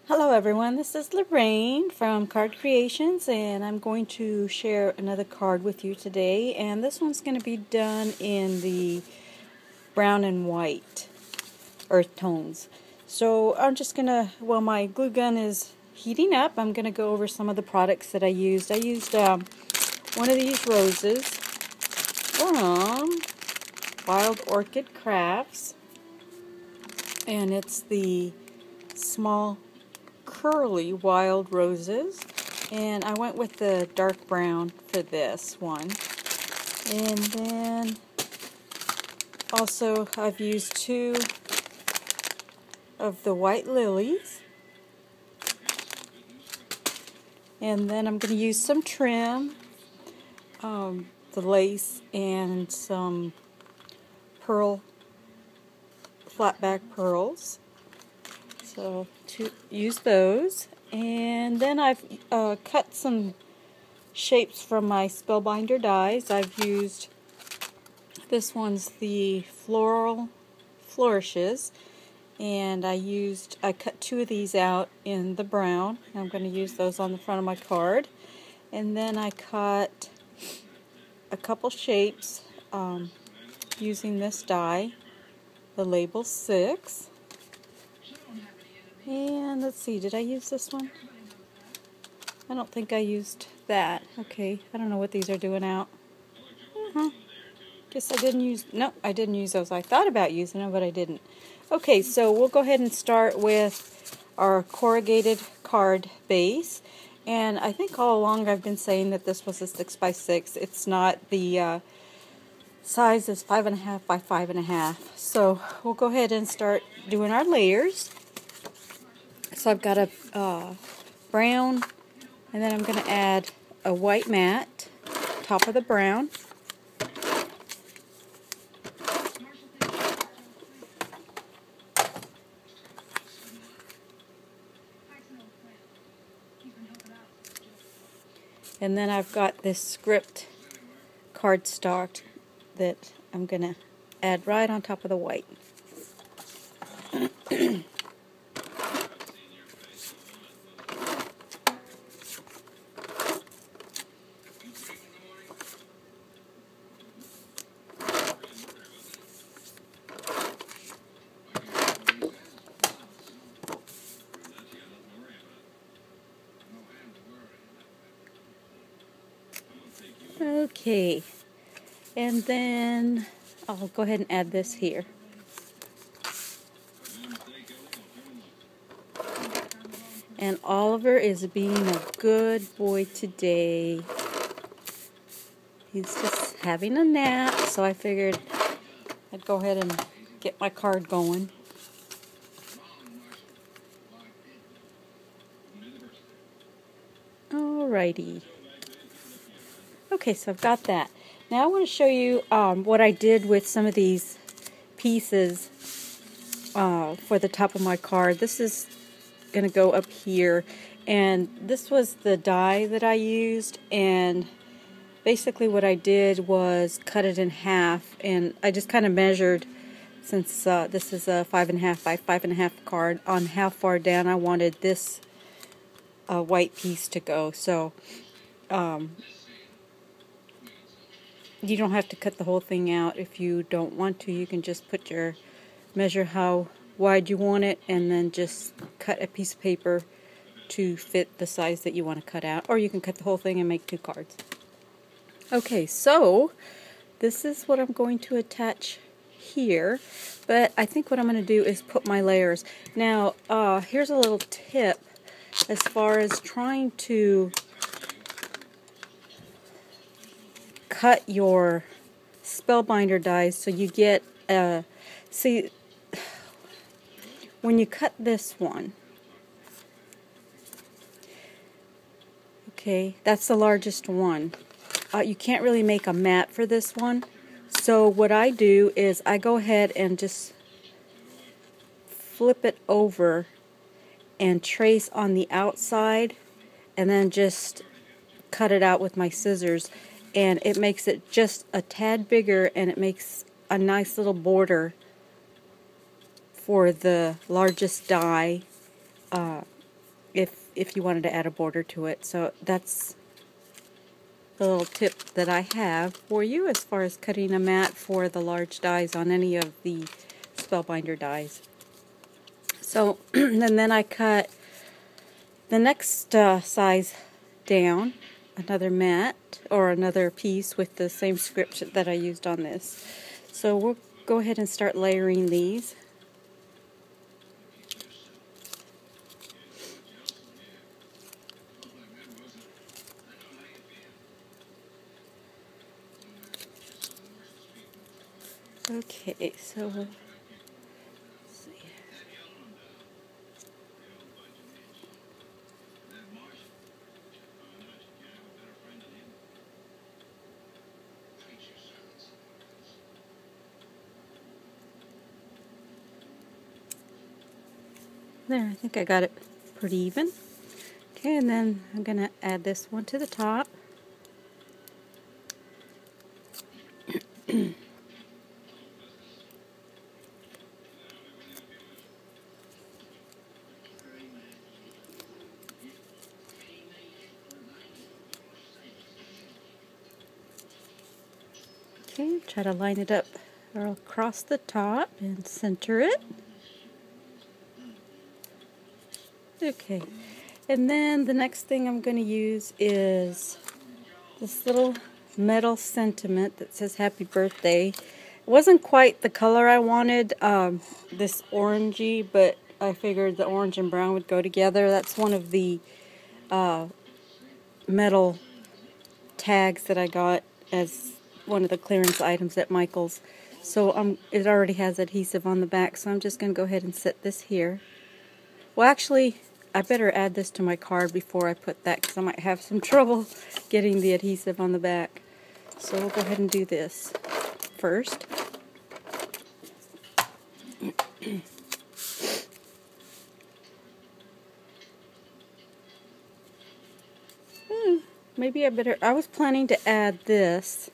Hello everyone, this is Lorraine from Card Creations, and I'm going to share another card with you today, and this one's going to be done in the brown and white earth tones. So I'm just going to, while my glue gun is heating up, I'm going to go over some of the products that I used. I used one of these roses from Wild Orchid Crafts, and it's the small curly wild roses, and I went with the dark brown for this one. And then also I've used two of the white lilies, and then I'm going to use some trim, the lace, and some pearl, flat back pearls. So to use those, and then I've cut some shapes from my Spellbinder dies. I've used, this one's the Floral Flourishes, and I cut two of these out in the brown. I'm going to use those on the front of my card. And then I cut a couple shapes using this die, the Label 6. And let's see, did I use this one? I don't think I used that. Okay, I don't know what these are doing out. Guess I didn't use, no, I didn't use those. I thought about using them, but I didn't. Okay, so we'll go ahead and start with our corrugated card base. And I think all along I've been saying that this was a 6x6. It's not. The size is 5.5 by 5.5. So we'll go ahead and start doing our layers. So I've got a brown, and then I'm going to add a white matte, top of the brown. And then I've got this script cardstock that I'm going to add right on top of the white. Okay, and then I'll go ahead and add this here. And Oliver is being a good boy today. He's just having a nap, so I figured I'd go ahead and get my card going. Alrighty. Okay, so I've got that. Now I want to show you what I did with some of these pieces for the top of my card. This is going to go up here, and this was the die that I used, and basically what I did was cut it in half, and I just kind of measured, since this is a 5.5 by 5.5 card, on how far down I wanted this white piece to go. So you don't have to cut the whole thing out if you don't want to. You can just put your, measure how wide you want it, and then just cut a piece of paper to fit the size that you want to cut out. Or you can cut the whole thing and make two cards. Okay, so this is what I'm going to attach here, but I think what I'm going to do is put my layers. Now, here's a little tip as far as trying to cut your Spellbinder dies so you get see, when you cut this one, okay, that's the largest one. You can't really make a mat for this one, so what I do is I go ahead and just flip it over and trace on the outside, and then just cut it out with my scissors, and it makes it just a tad bigger, and it makes a nice little border for the largest die if you wanted to add a border to it. So that's the little tip that I have for you as far as cutting a mat for the large dies on any of the Spellbinder dies. So and then I cut the next size down, another mat or another piece with the same script that I used on this. So we'll go ahead and start layering these. Okay, so let's see. There, I think I got it pretty even. Okay, and then I'm going to add this one to the top. Okay, try to line it up across the top and center it. Okay, and then the next thing I'm going to use is this little metal sentiment that says happy birthday. It wasn't quite the color I wanted, this orangey, but I figured the orange and brown would go together. That's one of the metal tags that I got as one of the clearance items at Michael's. So it already has adhesive on the back, so I'm just going to go ahead and set this here. Well, actually, I better add this to my card before I put that, because I might have some trouble getting the adhesive on the back. So we'll go ahead and do this first. Maybe I was planning to add this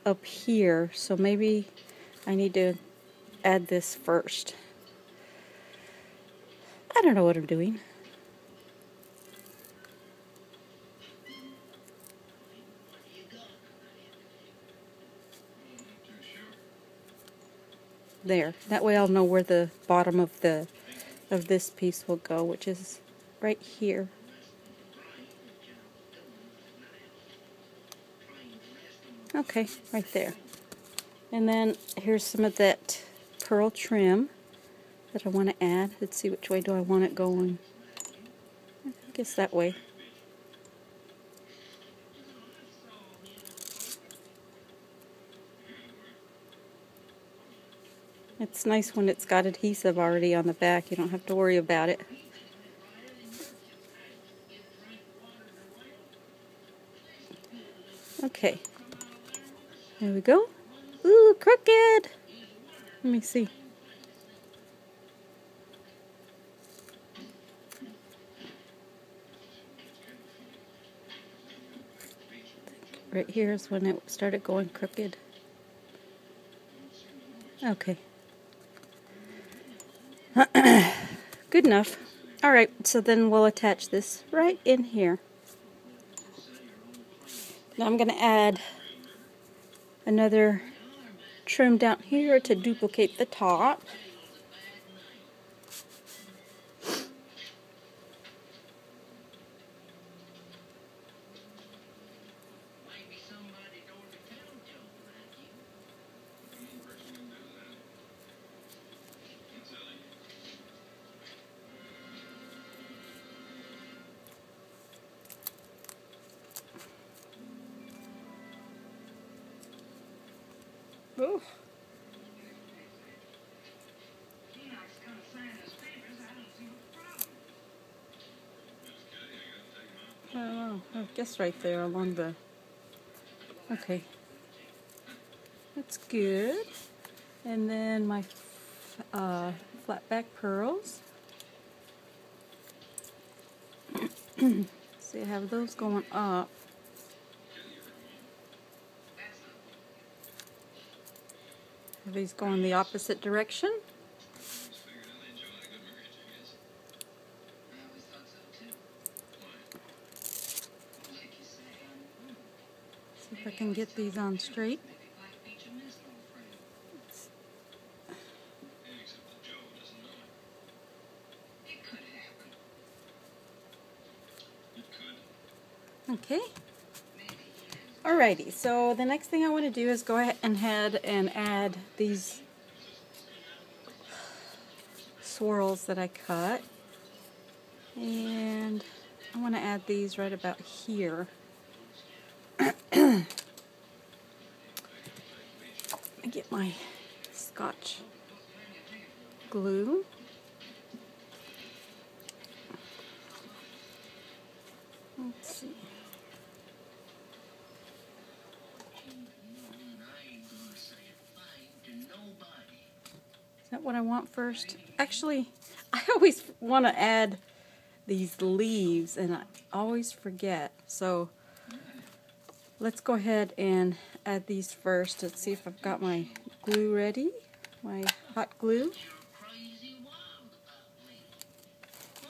up here, so maybe I need to add this first. I don't know what I'm doing. There. That way I'll know where the bottom of this piece will go, which is right here. Okay, right there. And then here's some of that pearl trim that I want to add. Let's see, which way do I want it going? I guess that way. It's nice when it's got adhesive already on the back. You don't have to worry about it. Okay. There we go. Ooh, crooked! Let me see. Right here is when it started going crooked. Okay. Good enough. Alright, so then we'll attach this right in here. Now I'm going to add another trim down here to duplicate the top. Oof. I don't know. I guess right there along the... Okay. That's good. And then my flat back pearls. See, I have those going up. Have these going the opposite direction. if I can get these on straight. Okay. Alrighty, so the next thing I want to do is go ahead and add these swirls that I cut. And I want to add these right about here. I get my Scotch glue. Let's see. Is that what I want first? Actually, I always want to add these leaves and I always forget. So let's go ahead and add these first. Let's see if I've got my glue ready, my hot glue.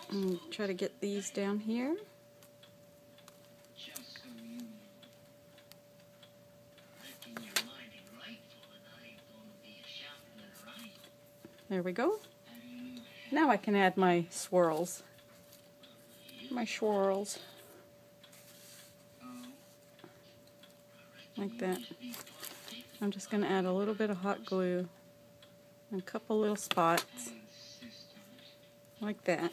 And try to get these down here. There we go. Now I can add my swirls. My swirls. Like that. I'm just going to add a little bit of hot glue and a couple little spots. Like that.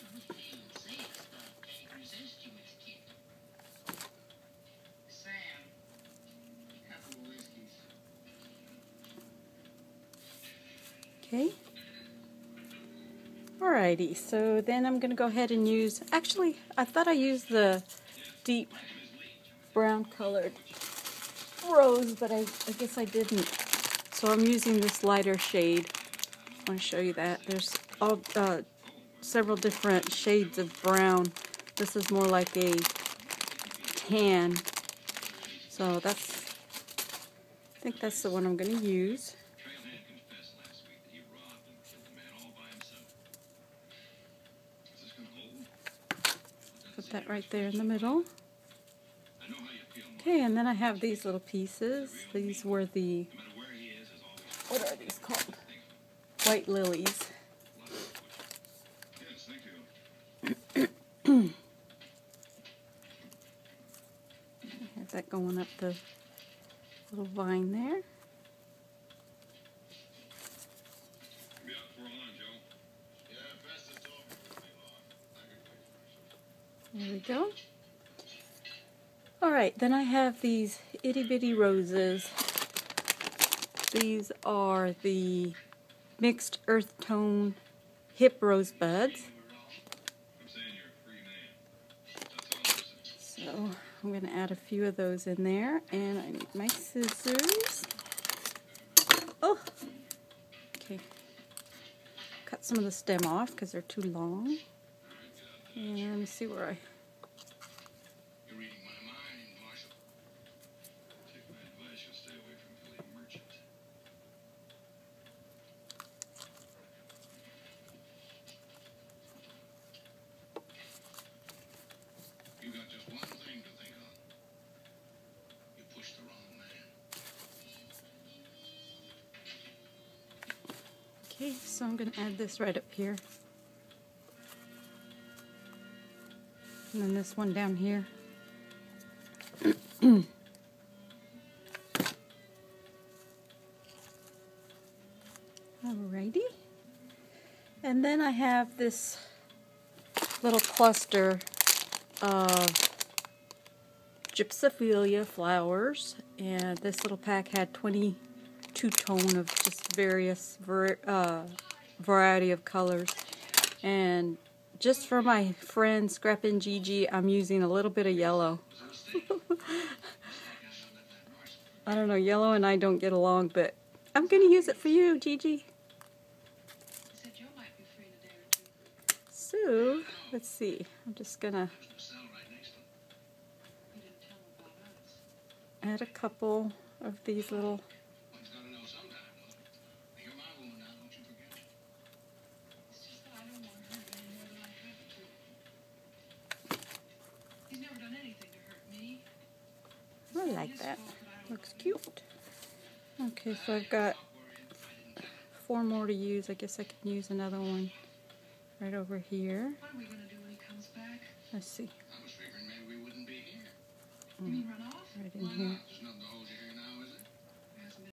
Okay. Alrighty, so then I'm going to go ahead and use, actually, I thought I used the deep brown colored rose, but I guess I didn't. So I'm using this lighter shade. I want to show you that. There's all several different shades of brown. This is more like a tan. So that's, I think that's the one I'm going to use. Put that right there in the middle. Okay, and then I have these little pieces. These were the, what are these called? White lilies. Have that going up the little vine there. There we go. Alright, then I have these itty bitty roses. These are the mixed earth tone hip rosebuds. So I'm going to add a few of those in there, and I need my scissors. Oh! Okay. Cut some of the stem off because they're too long. And let me see where I... Okay, so I'm going to add this right up here. And then this one down here. Alrighty. And then I have this little cluster of Gypsophilia flowers. And this little pack had 22 tone of just various variety of colors. And just for my friend Scrap and Gigi, I'm using a little bit of yellow. I don't know, yellow and I don't get along, but I'm going to use it for you, Gigi. So, let's see. I'm just going to add a couple of these little... I like that. Looks cute. Okay, so I've got 4 more to use. I guess I can use another one right over here. Let's see. Right in here.